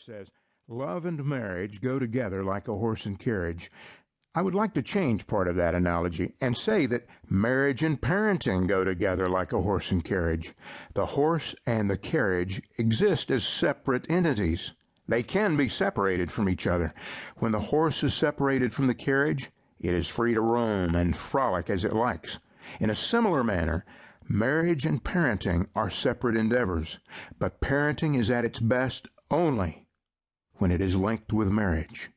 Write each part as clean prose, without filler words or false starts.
says, "Love and marriage go together like a horse and carriage." I would like to change part of that analogy and say that marriage and parenting go together like a horse and carriage. The horse and the carriage exist as separate entities. They can be separated from each other. When the horse is separated from the carriage, it is free to roam and frolic as it likes. In a similar manner, marriage and parenting are separate endeavors, but parenting is at its best only when it is linked with marriage.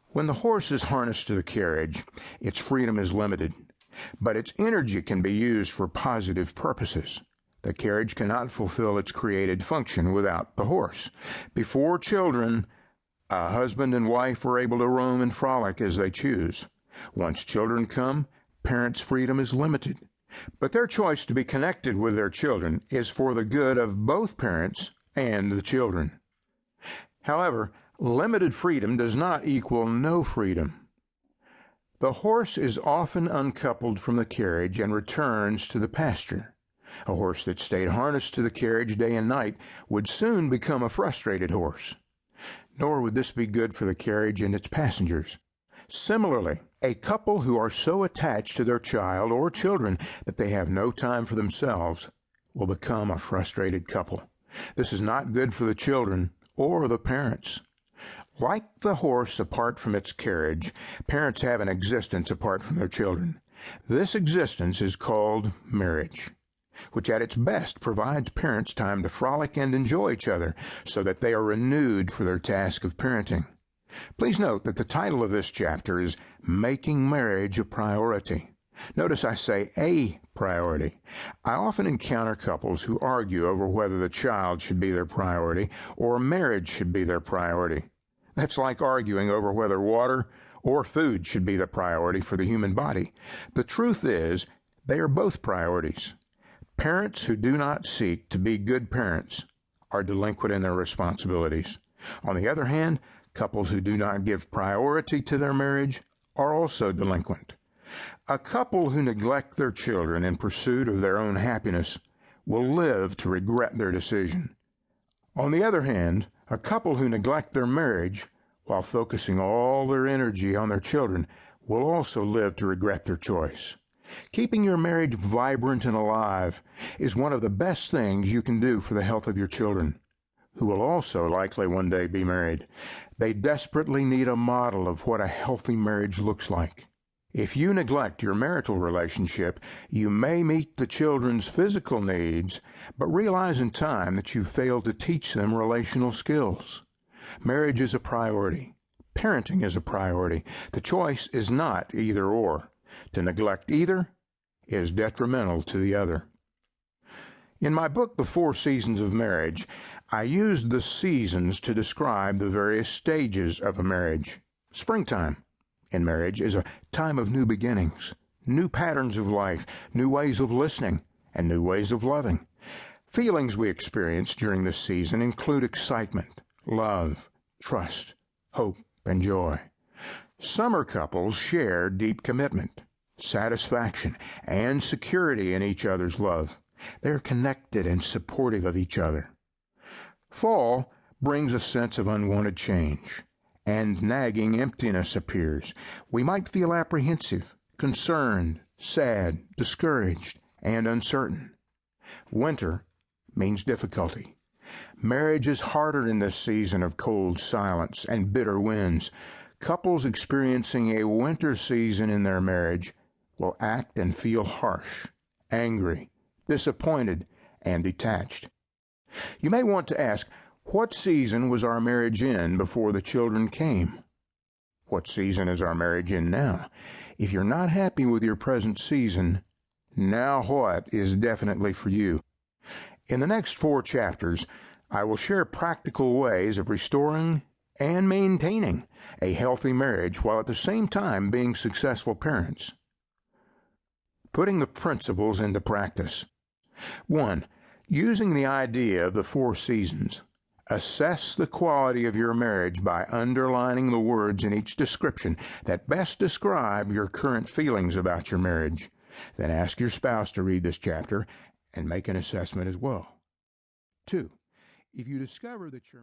When the horse is harnessed to the carriage, its freedom is limited, but its energy can be used for positive purposes. The carriage cannot fulfill its created function without the horse. Before children, a husband and wife are able to roam and frolic as they choose. Once children come, parents' freedom is limited. But their choice to be connected with their children is for the good of both parents and the children. However, limited freedom does not equal no freedom. The horse is often uncoupled from the carriage and returns to the pasture. A horse that stayed harnessed to the carriage day and night would soon become a frustrated horse. Nor would this be good for the carriage and its passengers. Similarly, a couple who are so attached to their child or children that they have no time for themselves will become a frustrated couple. This is not good for the children or the parents. Like the horse apart from its carriage, parents have an existence apart from their children. This existence is called marriage, which at its best provides parents time to frolic and enjoy each other so that they are renewed for their task of parenting. Please note that the title of this chapter is Making Marriage a Priority. Notice I say a priority. I often encounter couples who argue over whether the child should be their priority or marriage should be their priority. That's like arguing over whether water or food should be the priority for the human body. The truth is, they are both priorities. Parents who do not seek to be good parents are delinquent in their responsibilities. On the other hand, couples who do not give priority to their marriage are also delinquent. A couple who neglect their children in pursuit of their own happiness will live to regret their decision. On the other hand, a couple who neglect their marriage while focusing all their energy on their children will also live to regret their choice. Keeping your marriage vibrant and alive is one of the best things you can do for the health of your children, who will also likely one day be married. They desperately need a model of what a healthy marriage looks like. If you neglect your marital relationship, you may meet the children's physical needs, but realize in time that you failed to teach them relational skills. Marriage is a priority. Parenting is a priority. The choice is not either or. To neglect either is detrimental to the other. In my book, The 4 Seasons of Marriage, I used the seasons to describe the various stages of a marriage. Springtime in marriage is a time of new beginnings, new patterns of life, new ways of listening, and new ways of loving. Feelings we experience during this season include excitement, love, trust, hope, and joy. Summer couples share deep commitment, satisfaction, and security in each other's love. They're connected and supportive of each other. Fall brings a sense of unwanted change, and nagging emptiness appears. We might feel apprehensive, concerned, sad, discouraged, and uncertain. Winter means difficulty. Marriage is harder in this season of cold silence and bitter winds. Couples experiencing a winter season in their marriage will act and feel harsh, angry, disappointed, and detached. You may want to ask, what season was our marriage in before the children came? What season is our marriage in now? If you're not happy with your present season, now what is definitely for you. In the next 4 chapters, I will share practical ways of restoring and maintaining a healthy marriage while at the same time being successful parents. Putting the principles into practice. 1. Using the idea of the 4 seasons. Assess the quality of your marriage by underlining the words in each description that best describe your current feelings about your marriage. Then ask your spouse to read this chapter and make an assessment as well. 2. If you discover that your